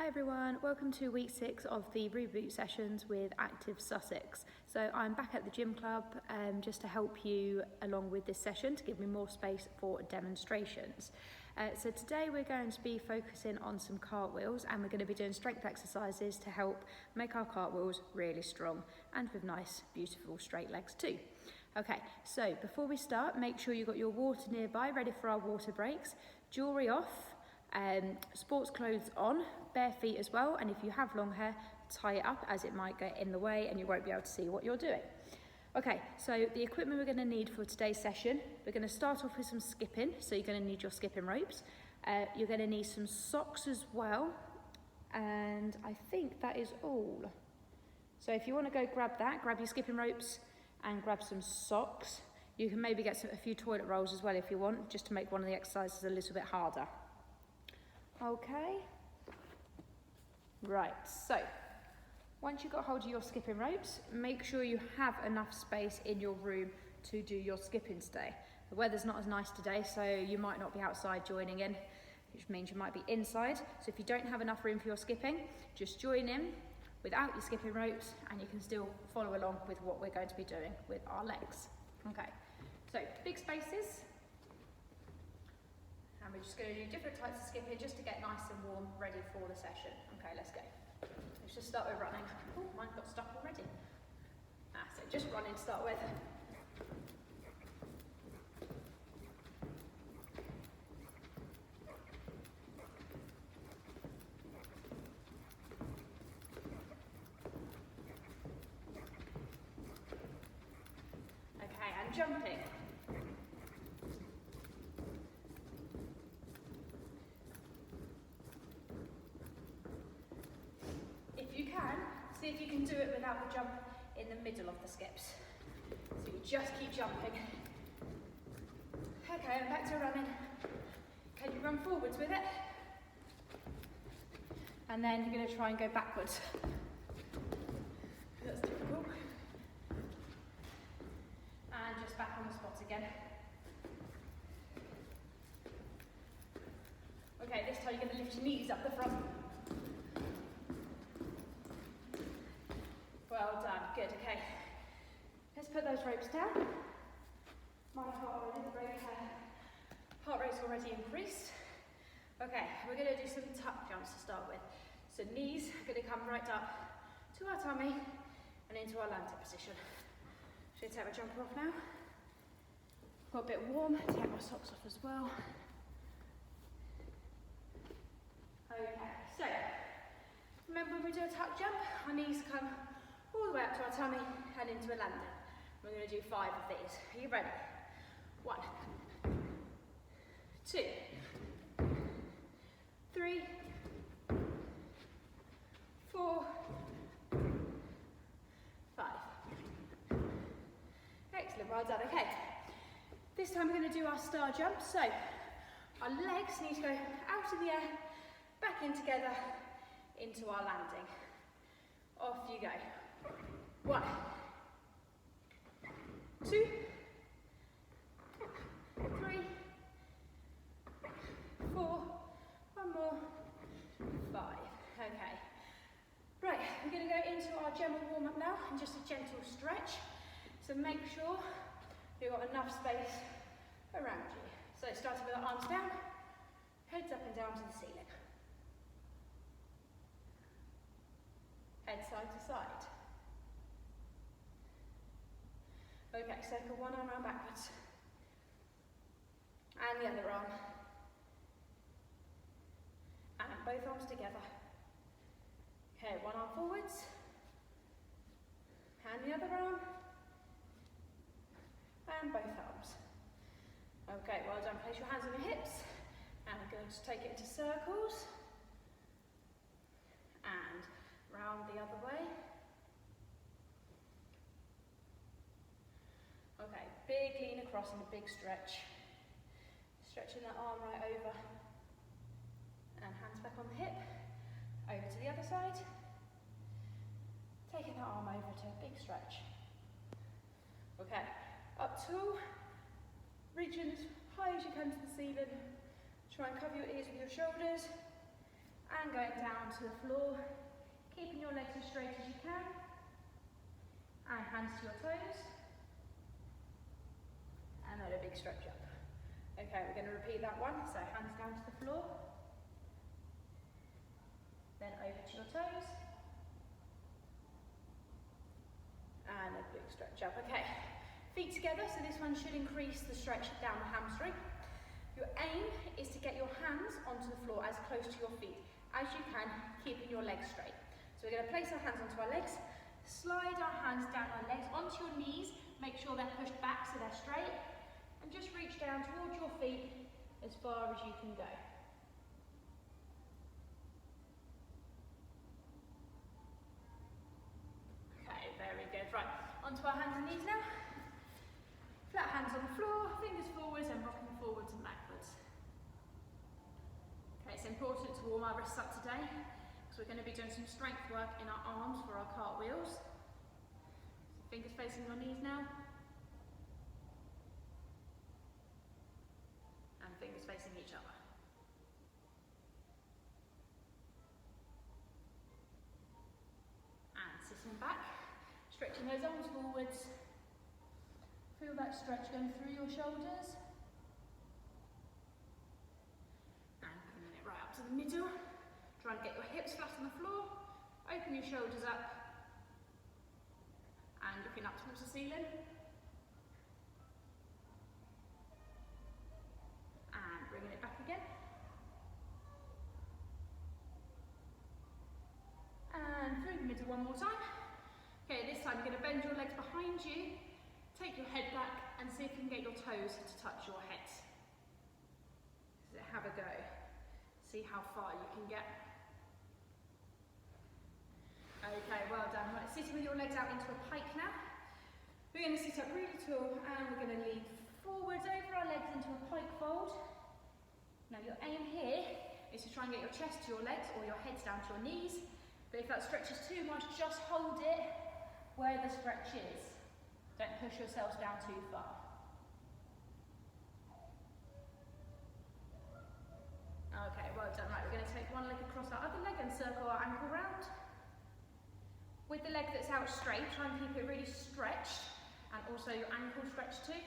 Hi everyone, welcome to week 6 of the Reboot sessions with Active Sussex. So I'm back at the gym club just to help you along with this session to give me more space for demonstrations. So today we're going to be focusing on some cartwheels and we're going to be doing strength exercises to help make our cartwheels really strong and with nice, beautiful straight legs too. Okay, so before we start, make sure you've got your water nearby, ready for our water breaks, jewellery off, sports clothes on, bare feet as well, and if you have long hair, tie it up as it might get in the way and you won't be able to see what you're doing. Okay, so the equipment we're going to need for today's session, we're going to start off with some skipping, so you're going to need your skipping ropes. You're going to need some socks as well, and I think that is all. So if you want to go grab that, grab your skipping ropes and grab some socks. You can maybe get a few toilet rolls as well if you want, just to make one of the exercises a little bit harder. Okay, right, so once you've got hold of your skipping ropes, make sure you have enough space in your room to do your skipping today. The weather's not as nice today, so you might not be outside joining in, which means you might be inside. So if you don't have enough room for your skipping, just join in without your skipping ropes and you can still follow along with what we're going to be doing with our legs. Okay, so big spaces. And we're just going to do different types of skipping just to get nice and warm, ready for the session. Okay, let's go. Let's just start with running. Oh, mine got stuck already. So just running to start with. Okay, and jumping. See if you can do it without the jump in the middle of the skips. So you just keep jumping. Okay, and back to running. Can you run forwards with it? And then you're going to try and go backwards. That's difficult. And just back on the spot again. Okay, this time you're going to lift your knees up the front. Well done, good, okay. Let's put those ropes down. My heart rate's already increased. Okay, we're going to do some tuck jumps to start with. So knees are going to come right up to our tummy and into our landing position. Should I take my jumper off now? Got a bit warm, take my socks off as well. Okay, so remember when we do a tuck jump, our knees come all the way up to our tummy and into a landing. We're going to do 5 of these. Are you ready? 1, 2, 3, 4, 5. Excellent, well done. Okay, this time we're going to do our star jump. So our legs need to go out of the air, back in together, into our landing. Off you go. 1, 2, 3, 4, 1 more, 5. Okay. Right, we're going to go into our general warm-up now and just a gentle stretch. So make sure you've got enough space around you. So starting with our arms down, heads up and down to the ceiling. Head side to side. Okay, circle one arm around backwards. And the other arm. And both arms together. Okay, one arm forwards. And the other arm. And both arms. Okay, well done. Place your hands on your hips. And we're going to take it into circles. And round the other way. Okay, big lean across and a big stretch. Stretching that arm right over. And hands back on the hip. Over to the other side. Taking that arm over to a big stretch. Okay, up tall. Reaching as high as you can to the ceiling. Try and cover your ears with your shoulders. And going down to the floor, keeping your legs as straight as you can. And hands to your toes. And then a big stretch up. Okay, we're going to repeat that one. So hands down to the floor. Then over to your toes. And a big stretch up. Okay, feet together. So this one should increase the stretch down the hamstring. Your aim is to get your hands onto the floor as close to your feet as you can, keeping your legs straight. So we're going to place our hands onto our legs, slide our hands down our legs onto your knees, make sure they're pushed back so they're straight, and just reach down towards your feet as far as you can go. Okay, very good. Right, onto our hands and knees now. Flat hands on the floor, fingers forwards and rocking forwards and backwards. Okay, it's important to warm our wrists up today because we're going to be doing some strength work in our arms for our cartwheels. So fingers facing your knees now. And fingers facing each other. And sitting back, stretching those arms forwards. Feel that stretch going through your shoulders. And bringing it right up to the middle. Try and get your hips flat on the floor. Open your shoulders up. And looking up towards the ceiling. And bringing it back again. And through the middle one more time. Okay, this time you're going to bend your legs behind you. Take your head back and see if you can get your toes to touch your head. So have a go. See how far you can get. Okay, well done. Right, sitting with your legs out into a pike now. We're going to sit up really tall and we're going to lean forwards over our legs into a pike fold. Now your aim here is to try and get your chest to your legs or your heads down to your knees. But if that stretches too much, just hold it where the stretch is. Don't push yourselves down too far. Okay, well done. Right, we're going to take one leg across our other leg and circle our ankle round. With the leg that's out straight, try and keep it really stretched and also your ankle stretched too.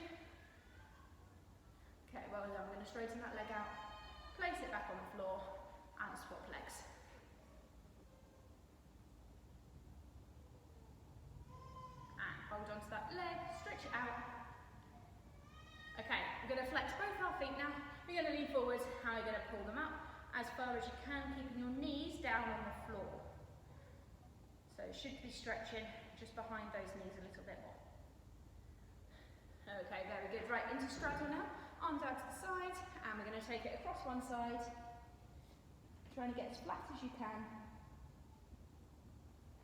Okay, well done. I'm going to straighten that leg out, place it back on the floor and swap legs. And hold on to that leg, stretch it out. Okay, we're going to flex both our feet now. We're going to lean forwards and we're going to pull them up as far as you can, keeping your knees down on the floor. So it should be stretching just behind those knees a little bit more. Okay, very good. Right, into straddle now. Arms out to the side, and we're going to take it across one side. Trying to get as flat as you can.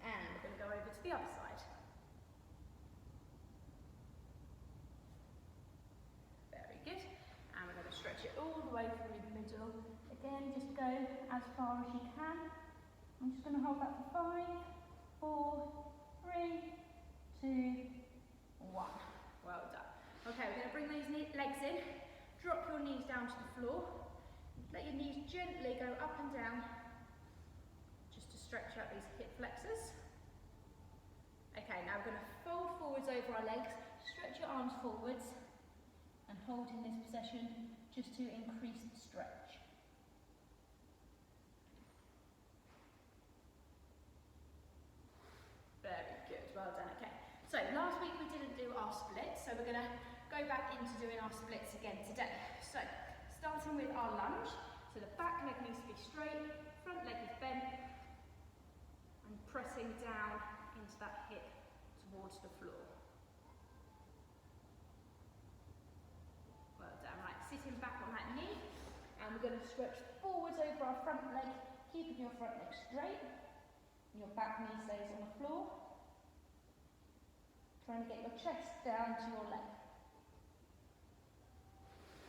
And we're going to go over to the other side. Very good. And we're going to stretch it all the way through the middle. Again, just go as far as you can. I'm just going to hold that for 5, 4, 3, 2, 1. Well done. Okay, we're going to bring these legs in. Drop your knees down to the floor. Let your knees gently go up and down just to stretch out these hip flexors. Okay, now we're going to fold forwards over our legs. Stretch your arms forwards and hold in this position just to increase the stretch. Very good, well done. Okay, so last week we didn't do our splits, so we're going to go back into doing our splits again today. So, starting with our lunge, so the back leg needs to be straight, front leg is bent, and pressing down into that hip towards the floor. Well done, right, sitting back on that knee, and we're going to stretch forwards over our front leg, keeping your front leg straight. Your back knee stays on the floor. Trying to get your chest down to your leg.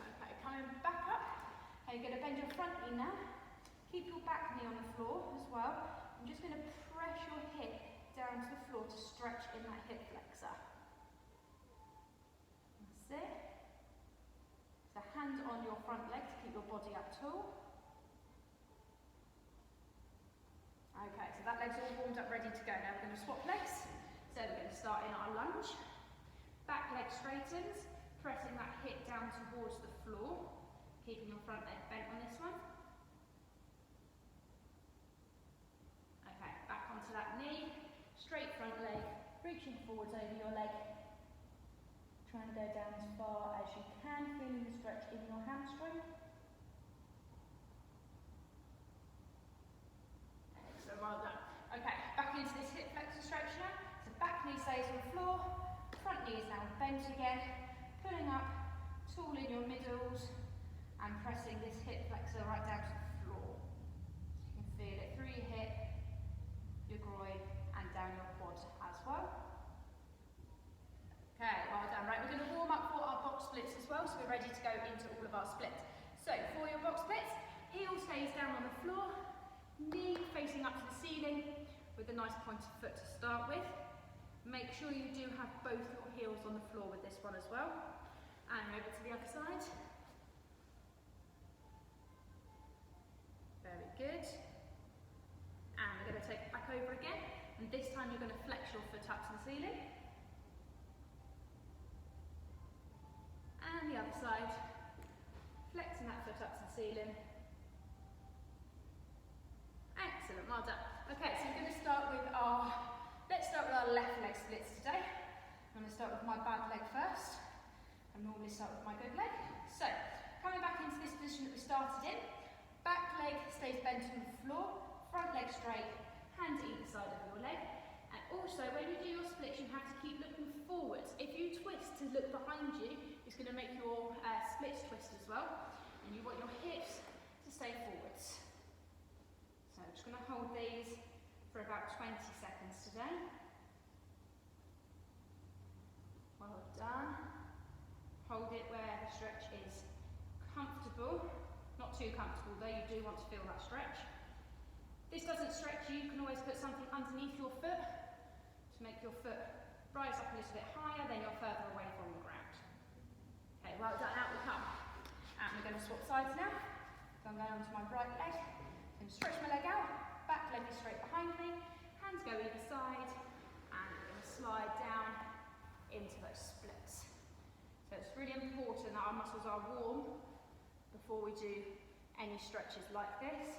Okay, coming back up. Now you're going to bend your front knee now. Keep your back knee on the floor as well. I'm just going to press your hip down to the floor to stretch in that hip flexor. That's it. So hand on your front leg to keep your body up tall. that leg's all warmed up, ready to go. Now we're going to swap legs. So we're going to start in our lunge. Back leg straightens, pressing that hip down towards the floor, keeping your front leg bent on this one. Okay, back onto that knee, straight front leg, reaching forwards over your leg. Trying to go down as far as you can, feeling the stretch in your hamstring. Excellent, well done. Okay, back into this hip flexor stretch now. So back knee stays on the floor, front knee is now bent again, pulling up, tool in your middles, and pressing this hip flexor right down to the floor. So you can feel it through your hip, your groin, and down your quad as well. Okay, well done. Right, we're going to warm up for our box splits as well, so we're ready to go into all of our splits. So for your box splits, heel stays down on the floor, knee facing up to the ceiling with a nice pointed foot to start with. Make sure you do have both your heels on the floor with this one as well. And over to the other side. Very good. And we're going to take it back over again. And this time you're going to flex your foot up to the ceiling. And the other side. Flexing that foot up to the ceiling. Excellent, well done. Okay, so we're going to start with let's start with our left leg splits today. I'm going to start with my bad leg first. I normally start with my good leg. So, coming back into this position that we started in, back leg stays bent on the floor, front leg straight, hand either side of your leg. And also, when you do your splits, you have to keep looking forwards. If you twist to look behind you, it's going to make your splits twist as well. And you want your hips to stay forwards. So I'm just going to hold these for about 20 seconds today. Well done. Hold it where the stretch is comfortable. Not too comfortable though, you do want to feel that stretch. This doesn't stretch you can always put something underneath your foot to make your foot rise up a little bit higher, then you're further away from the ground. Okay, well done, out we come. And we're going to swap sides now. So I'm going onto my right leg. I'm going to stretch my leg out, back leg is straight behind me, hands go either side, and we're going to slide down into those splits. So it's really important that our muscles are warm before we do any stretches like this,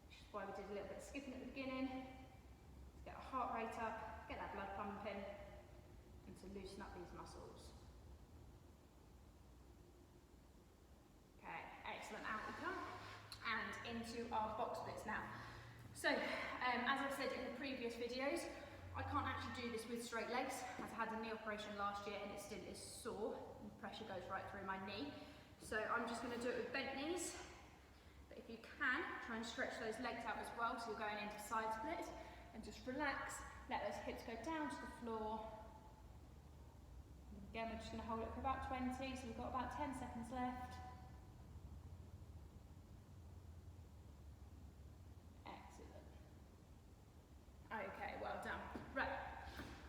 which is why we did a little bit of skipping at the beginning, to get our heart rate up, get that blood pumping, and to loosen up these muscles. Okay, excellent, out we come, and into our box splits now. So, as I've said in the previous videos, I can't actually do this with straight legs, as I had a knee operation last year and it still is sore, and pressure goes right through my knee. So I'm just going to do it with bent knees, but if you can, try and stretch those legs out as well, so you're going into side split, and just relax, let those hips go down to the floor. And again, we're just going to hold it for about 20, so we've got about 10 seconds left. Excellent. Okay, well done. Right,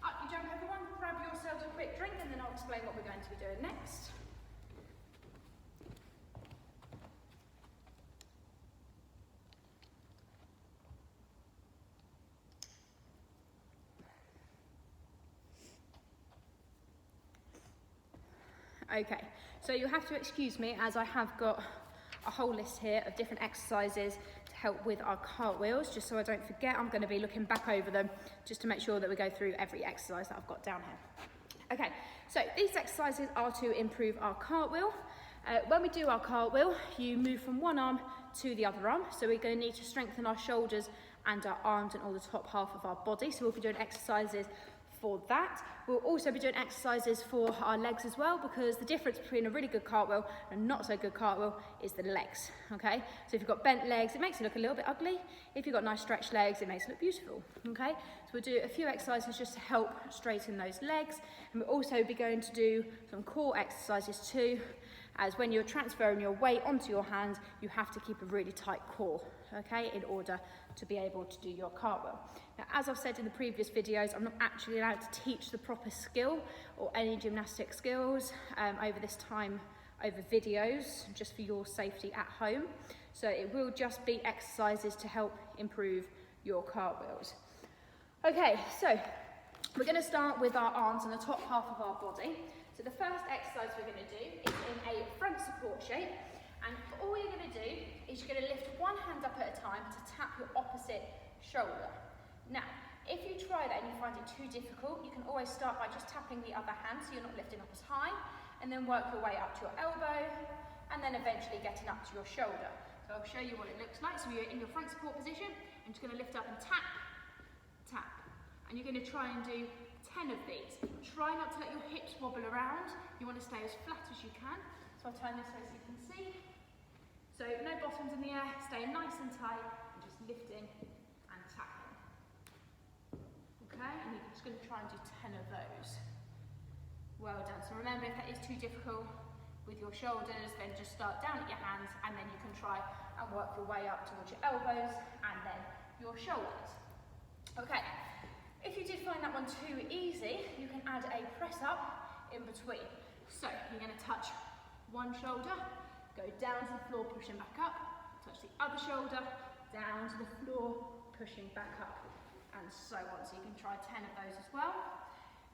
up you jump everyone, grab yourselves a quick drink and then I'll explain what we're going to be doing next. Okay, so you'll have to excuse me as I have got a whole list here of different exercises to help with our cartwheels, just so I don't forget. I'm going to be looking back over them just to make sure that we go through every exercise that I've got down here. Okay, so these exercises are to improve our cartwheel. When we do our cartwheel, you move from one arm to the other arm, so we're going to need to strengthen our shoulders and our arms and all the top half of our body, so we'll be doing exercises for that. We'll also be doing exercises for our legs as well, because the difference between a really good cartwheel and a not so good cartwheel is the legs, okay? So if you've got bent legs, it makes it look a little bit ugly. If you've got nice stretched legs, it makes it look beautiful, okay? So we'll do a few exercises just to help straighten those legs, and we'll also be going to do some core exercises too, as when you're transferring your weight onto your hands, you have to keep a really tight core, okay, in order to be able to do your cartwheel. Now, as I've said in the previous videos, I'm not actually allowed to teach the proper skill or any gymnastic skills over this time, over videos, just for your safety at home. So it will just be exercises to help improve your cartwheels. Okay, so we're going to start with our arms and the top half of our body. So the first exercise we're going to do is in a front support shape, and all you're going to do is you're going to lift one hand up at a time to tap your opposite shoulder. Now, if you try that and you find it too difficult, you can always start by just tapping the other hand so you're not lifting up as high, and then work your way up to your elbow, and then eventually getting up to your shoulder. So I'll show you what it looks like. So you're in your front support position, and just going to lift up and tap, tap. And you're going to try and do 10 of these. Try not to let your hips wobble around. You want to stay as flat as you can. So I'll turn this way so you can see. So no bottoms in the air, staying nice and tight, and just lifting and tapping. Okay, and you're just going to try and do 10 of those. Well done. So remember, if that is too difficult with your shoulders, then just start down at your hands, and then you can try and work your way up towards your elbows and then your shoulders. Okay, if you did find that one too easy, you can add a press up in between. So you're going to touch one shoulder, go down to the floor, pushing back up, touch the other shoulder, down to the floor, pushing back up, and so on. So you can try 10 of those as well.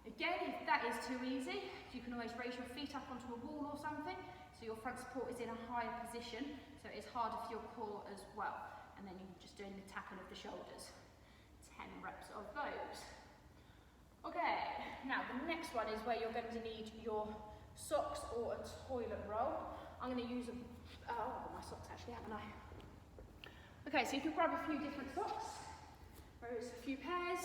Again, if that is too easy, you can always raise your feet up onto a wall or something, so your front support is in a higher position, so it's harder for your core as well. And then you're just doing the tapping of the shoulders. 10 reps of those. Okay, now the next one is where you're going to need your socks or a toilet roll. I'm going to use my socks actually, haven't I? Okay, so you can grab a few different socks, there's a few pairs.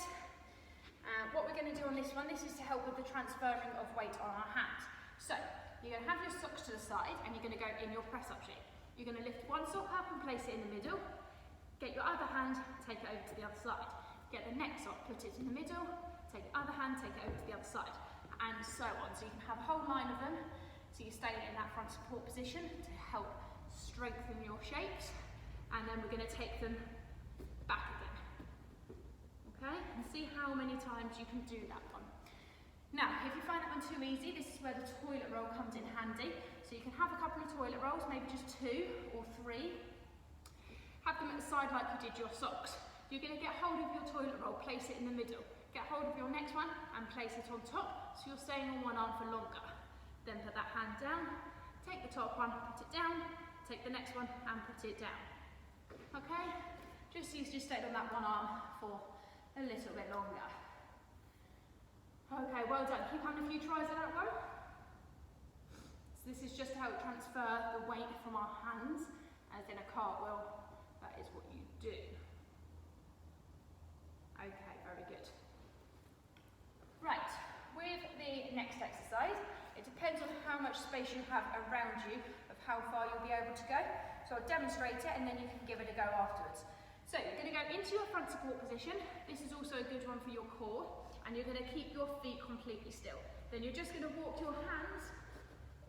What we're going to do on this one, this is to help with the transferring of weight on our hands. So, you're going to have your socks to the side and you're going to go in your press-up shape. You're going to lift one sock up and place it in the middle. Get your other hand, take it over to the other side. Get the next sock, put it in the middle. Take the other hand, take it over to the other side. And so on. So you can have a whole line of them. So you're staying in that front support position to help strengthen your shapes. And then we're going to take them back again. Okay, and see how many times you can do that one. Now, if you find that one too easy, this is where the toilet roll comes in handy. So you can have a couple of toilet rolls, maybe just 2 or 3. Have them at the side like you did your socks. You're going to get hold of your toilet roll, place it in the middle. Get hold of your next one and place it on top, so you're staying on one arm for longer. Then put that hand down, take the top one, put it down, take the next one and put it down. Okay, just so you just stayed on that one arm for a little bit longer. Okay, well done. Keep having a few tries of that one. So this is just to help transfer the weight from our hands, as in a cartwheel, that is what you do. Okay, very good. Right, with the next exercise, it depends on how much space you have around you of how far you'll be able to go. So I'll demonstrate it and then you can give it a go afterwards. So you're going to go into your front support position. This is also a good one for your core, and you're going to keep your feet completely still. Then you're just going to walk your hands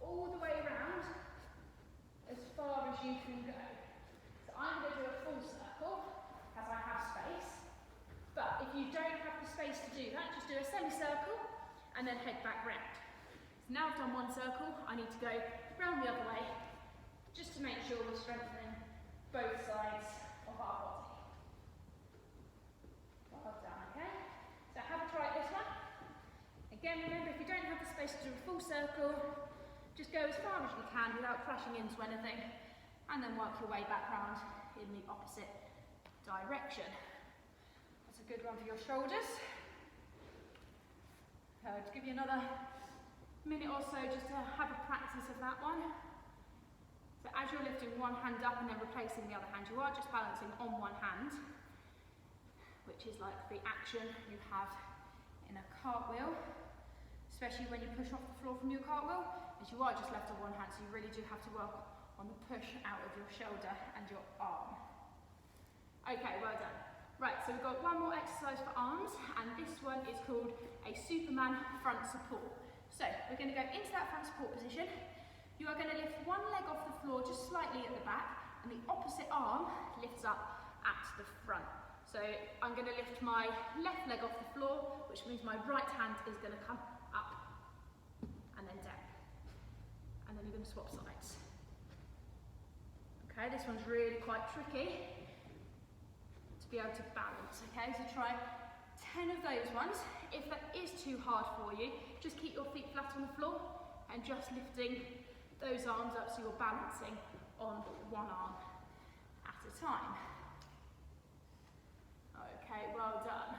all the way around as far as you can go. So I'm going to do a full circle as I have space, but if you don't have the space to do that, just do a semicircle and then head back round. So now I've done one circle, I need to go round the other way just to make sure we're strengthening both sides of our body. Well done, okay? So have a try at this one. Again, remember, if you don't have the space to do a full circle, just go as far as you can without crashing into anything, and then work your way back round in the opposite direction. That's a good one for your shoulders. To give you another minute or so just to have a practice of that one. So as you're lifting one hand up and then replacing the other hand, you are just balancing on one hand, which is like the action you have in a cartwheel, especially when you push off the floor from your cartwheel, is you are just left on one hand, so you really do have to work on the push out of your shoulder and your arm. Okay, well done. Right, so we've got one more exercise for arms, and this one is called a Superman front support. So we're going to go into that front support position. You are going to lift one leg off the floor just slightly at the back, and the opposite arm lifts up at the front. So I'm going to lift my left leg off the floor, which means my right hand is going to come up and then down. And then you're going to swap sides. Okay, this one's really quite tricky to be able to balance, okay? So try 10 of those ones. If that is too hard for you, just keep your feet flat on the floor and just lifting those arms up so you're balancing on one arm at a time. Okay, well done.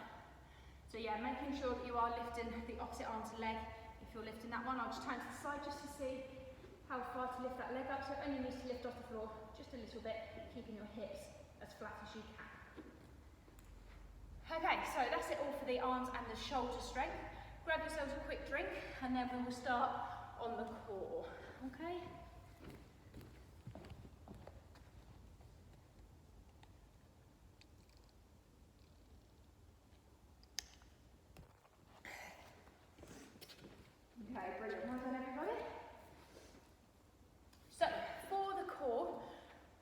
So yeah, making sure that you are lifting the opposite arm to leg. If you're lifting that one, I'll just turn to the side just to see how far to lift that leg up. So it only needs to lift off the floor just a little bit, keeping your hips as flat as you can. Okay, so that's it all for the arms and the shoulder strength. Grab yourselves a quick drink and then we will start on the core, okay? Okay, brilliant. Well done, everybody. So, for the core,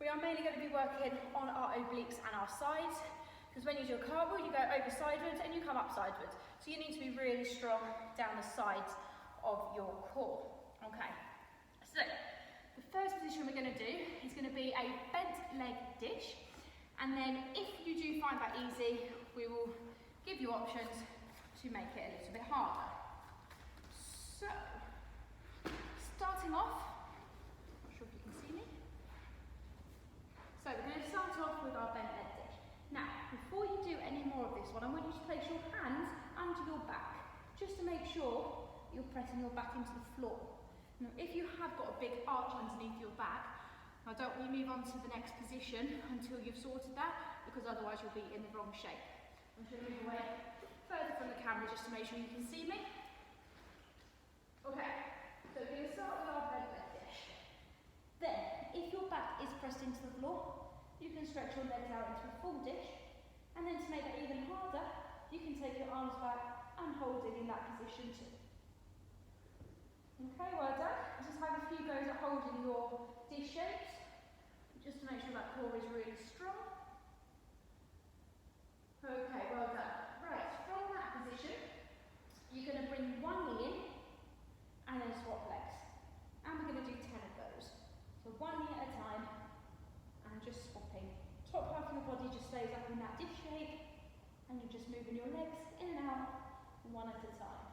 we are mainly going to be working on our obliques and our sides, because when you do a cartwheel, you go over sideways and you come up sideways. So you need to be really strong down the sides of your core. Okay, so the first position we're going to do is going to be a bent leg dish, and then if you do find that easy, we will give you options to make it a little bit harder. So, starting off, not sure if you can see me. So we're going to start off with our bent leg dish. Now, before you do any more of this one, I want you to place your hands under your back, just to make sure you're pressing your back into the floor. Now, if you have got a big arch underneath your back, I don't want you to move on to the next position until you've sorted that, because otherwise you'll be in the wrong shape. I'm just going to move away further from the camera just to make sure you can see me. Okay, so we're going to start with our bent leg dish. Then, if your back is pressed into the floor, you can stretch your legs out into a full dish, and then to make that even harder, you can take your arms back and hold it in that position too. Okay, well done. Just have a few goes at holding your dish shapes, just to make sure that core is really strong. Okay, well done. Right, from that position, you're going to bring one knee in, and then swap legs. And we're going to do 10 of those. So one knee at a time, and just swapping. Top half of your body just stays up in that dish shape, and you're just moving your legs in and out, one at a time.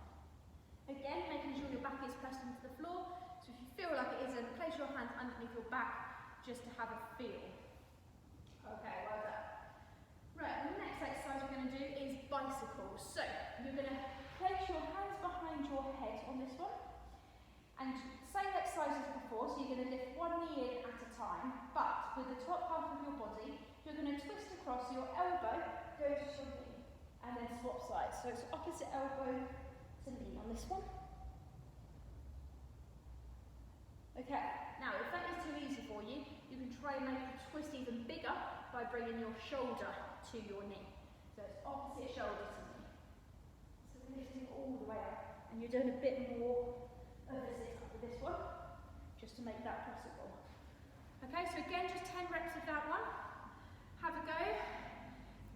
Again, making sure your back is pressed into the floor, so if you feel like it isn't, place your hands underneath your back, just to have a feel. Okay, well done. Right, the next exercise we're going to do is bicycles. So, you're going to place your hands behind your head on this one, and same exercise as before, so you're going to lift one knee in at a time, but with the top half of your body, you're going to twist across, your elbow goes to your knee, and then swap sides. So it's opposite elbow to knee on this one. Okay, now if that is too easy for you, you can try and make the twist even bigger by bringing your shoulder to your knee. So it's opposite shoulder to knee. So we're lifting all the way up, and you're doing a bit more of a sit-up with this one, just to make that possible. Okay, so again, just 10 reps of that one. Have a go.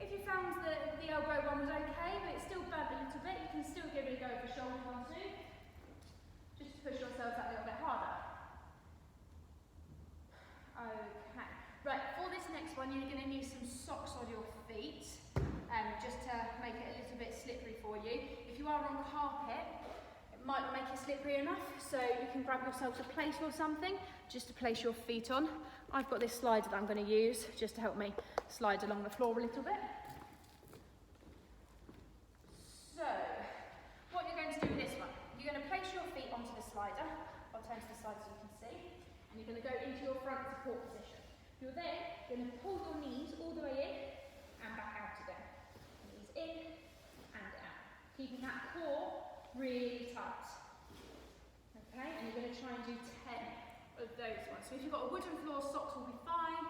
If you found that the elbow one was okay, but it's still bent a little bit, you can still give it a go for shoulder one too, just to push yourselves that little bit harder. Okay, right, for this next one, you're going to need some socks on your feet, just to make it a little bit slippery for you. If you are on carpet, might not make it slippery enough, so you can grab yourself a plate or something just to place your feet on. I've got this slider that I'm going to use just to help me slide along the floor a little bit. So, what you're going to do with this one, you're going to place your feet onto the slider. I'll turn to the side so you can see. And you're going to go into your front support position. You're then going to pull your knees all the way in and back out again. Knees in and out. Keeping that core really tight. Okay, and you're going to try and do 10 of those ones. So if you've got a wooden floor, socks will be fine.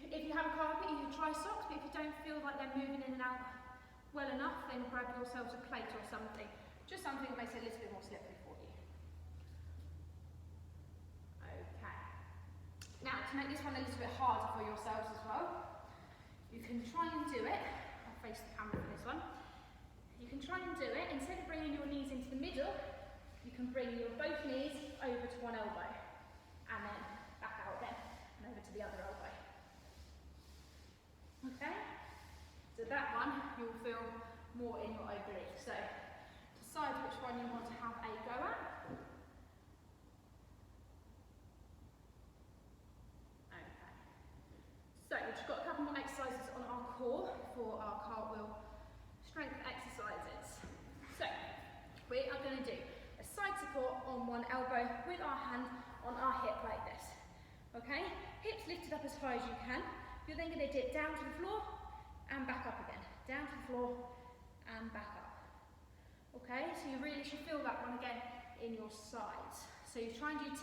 If you have a carpet, you can try socks, but if you don't feel like they're moving in and out well enough, then grab yourselves a plate or something. Just something that makes it a little bit more slippery for you. Okay. Now, to make this one a little bit harder for yourselves as well, you can try and do it. I'll face the camera for this one. You can try and do it, instead of bringing your knees into the middle, you can bring your both knees over to one elbow, and then back out again, and over to the other elbow. Okay? more in your oblique. So decide which one you want to have a go at. Okay. So we've just got a couple more exercises on our core for our cartwheel strength exercises. So we are going to do a side support on one elbow with our hand on our hip like this. Okay, hips lifted up as high as you can. You're then going to dip down to the floor and back up again. Down to the floor and back up. Okay, so you really should feel that one again in your sides. So you try and do 10,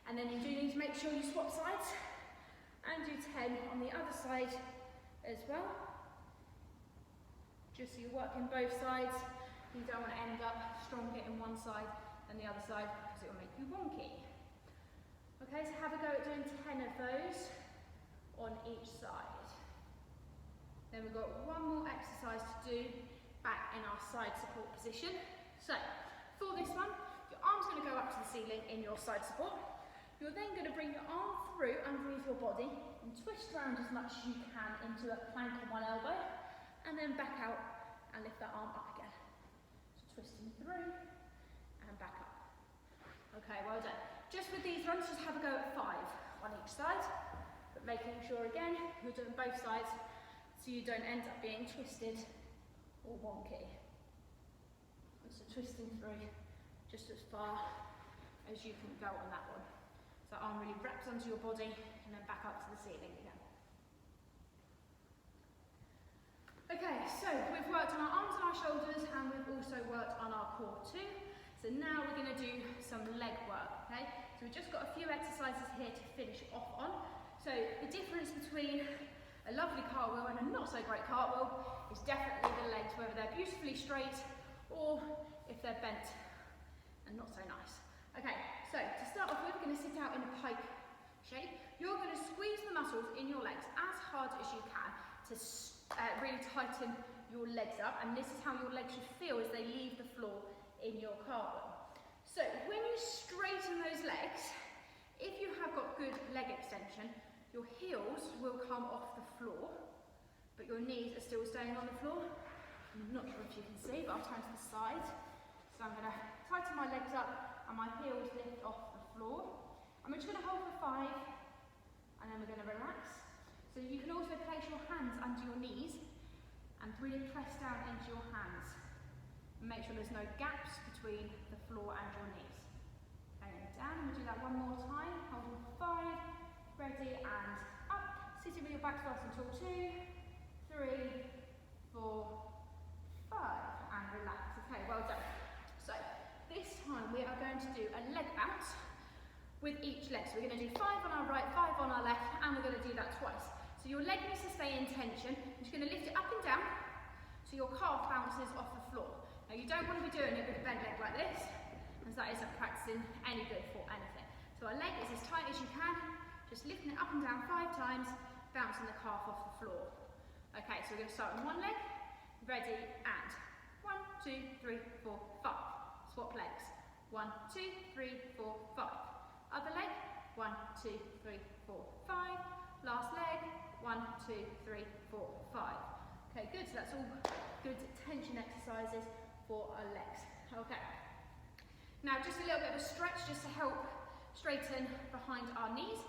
and then you do need to make sure you swap sides and do 10 on the other side as well. Just so you're working both sides. You don't want to end up stronger in one side than the other side because it will make you wonky. Okay, so have a go at doing 10 of those on each side. Then we've got one more exercise to do back in our side support position. So, for this one, your arm's going to go up to the ceiling in your side support. You're then going to bring your arm through underneath your body and twist around as much as you can into a plank on one elbow, and then back out and lift that arm up again. So twisting through and back up. Okay, well done. Just with these runs, just have a go at 5 on each side, but making sure again you're doing both sides so you don't end up being twisted or wonky. And so twisting through just as far as you can go on that one. So arm really wraps onto your body and then back up to the ceiling again. Okay, so we've worked on our arms and our shoulders, and we've also worked on our core too. So now we're going to do some leg work, okay? So we've just got a few exercises here to finish off on. So the difference between a lovely cartwheel and a not so great cartwheel is definitely the legs, whether they're beautifully straight or if they're bent and not so nice. Okay, so to start off with, we're going to sit out in a pike shape. You're going to squeeze the muscles in your legs as hard as you can to really tighten your legs up, and this is how your legs should feel as they leave the floor in your cartwheel. So when you straighten those legs, if you have got good leg extension, your heels will come off the floor, but your knees are still staying on the floor. I'm not sure if you can see, but I'll turn to the side. So I'm going to tighten my legs up and my heels lift off the floor. I'm just going to hold for 5, and then we're going to relax. So you can also place your hands under your knees and really press down into your hands. Make sure there's no gaps between the floor and your knees. Okay, and down, and we'll do that one more time. Holding 5, ready, and up. Sitting with your back nice and tall. 2, 3, 4, 5, and relax. Okay, well done. So this time we are going to do a leg bounce with each leg. So we're going to do 5 on our right, 5 on our left, and we're going to do that twice. So your leg needs to stay in tension. I'm just going to lift it up and down so your calf bounces off the floor. Now you don't want to be doing it with a bent leg like this, as that isn't practicing any good for anything. So our leg is as tight as you can, just lifting it up and down 5 times, bouncing the calf off the floor. Okay, so we're going to start on one leg, ready, and 1, 2, 3, 4, 5. Swap legs. 1, 2, 3, 4, 5. Other leg, 1, 2, 3, 4, 5. Last leg, 1, 2, 3, 4, 5. Okay, good, so that's all good tension exercises for our legs. Okay. Now just a little bit of a stretch just to help straighten behind our knees.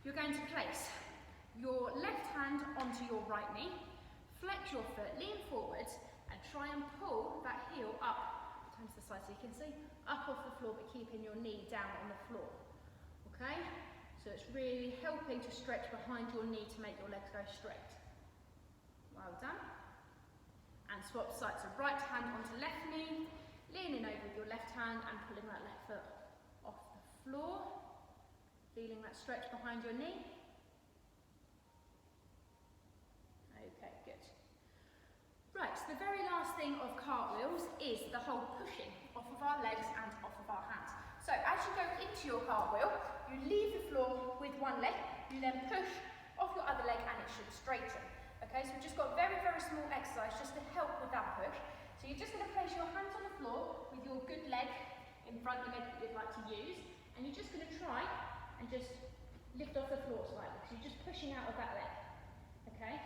You're going to place your left hand onto your right knee, flex your foot, lean forwards, and try and pull that heel up, turn to the side so you can see, up off the floor, but keeping your knee down on the floor. Okay? So it's really helping to stretch behind your knee to make your legs go straight. Well done. And swap sides, so right hand onto left knee, leaning over with your left hand and pulling that left foot off the floor. Feeling that stretch behind your knee. Okay, good. Right, so the very last thing of cartwheels is the whole pushing off of our legs and off of our hands. So as you go into your cartwheel, you leave the floor with one leg, you then push off your other leg and it should straighten. Okay, so we've just got a very, very small exercise just to help with that push. So you're just going to place your hands on the floor with your good leg in front of the leg that you'd like to use, and you're just going to try and just lift off the floor slightly. So you're just pushing out of that leg. Okay,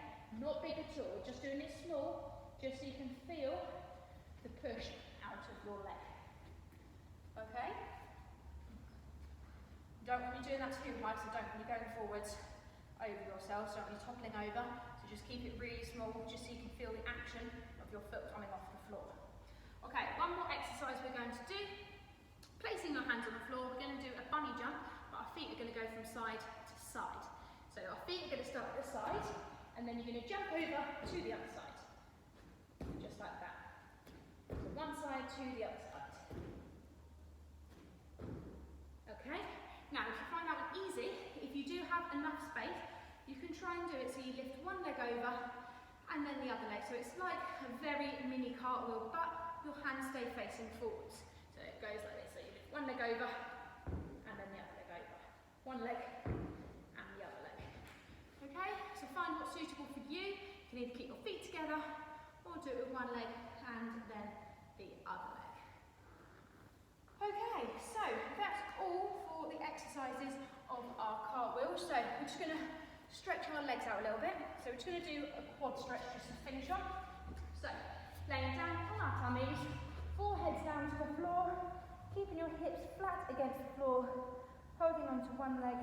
not big at all, just doing it small, just so you can feel the push out of your leg. Okay? You don't want to be doing that too high, so don't want to be going forwards over yourself, so don't want to be toppling over, so just keep it really small, just so you can feel the action of your foot coming off the floor. Okay, one more exercise we're going to do. Placing your hands on the floor, we're going to do a bunny jump, but our feet are going to go from side to side. So our feet are going to start at the side, and then you're going to jump over to the other side. Just like that. So one side to the other side. Okay? Now, if you find that one easy, if you do have enough space, you can try and do it so you lift one leg over and then the other leg. So it's like a very mini cartwheel, but your hands stay facing forwards. So it goes like this. So you lift one leg over and then the other leg over. One leg and the other leg. Okay? So find what's suitable for you. You can either keep your feet together or do it with one leg and then the other leg. Okay, so that's all for the exercises of our cartwheels. So we're just going to stretch our legs out a little bit. So we're just going to do a quad stretch just to finish off. So laying down on our tummies, foreheads down to the floor, keeping your hips flat against the floor, holding onto one leg,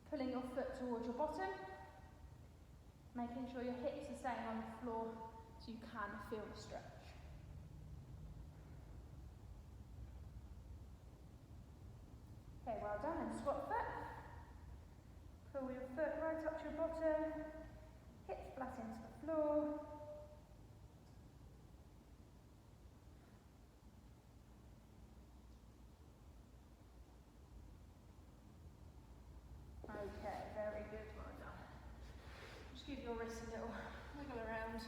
pulling your foot towards your bottom, making sure your hips are staying on the floor so you can feel the stretch. Okay, well done, and squat foot. Pull your foot right up to your bottom, hips flat into the floor. Okay, very good, well done. Just give your wrists a little wiggle around.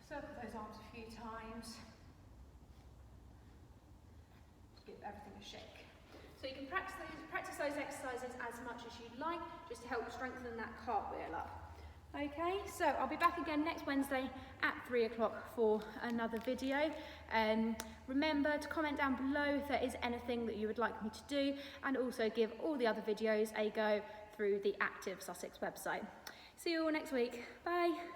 Circle those arms a few times. Just give everything a shake. So you can practice those exercises as much as you'd like, just to help strengthen that cartwheel up. Okay, so I'll be back again next Wednesday at 3 o'clock for another video. Remember to comment down below if there is anything that you would like me to do, and also give all the other videos a go through the Active Sussex website. See you all next week. Bye.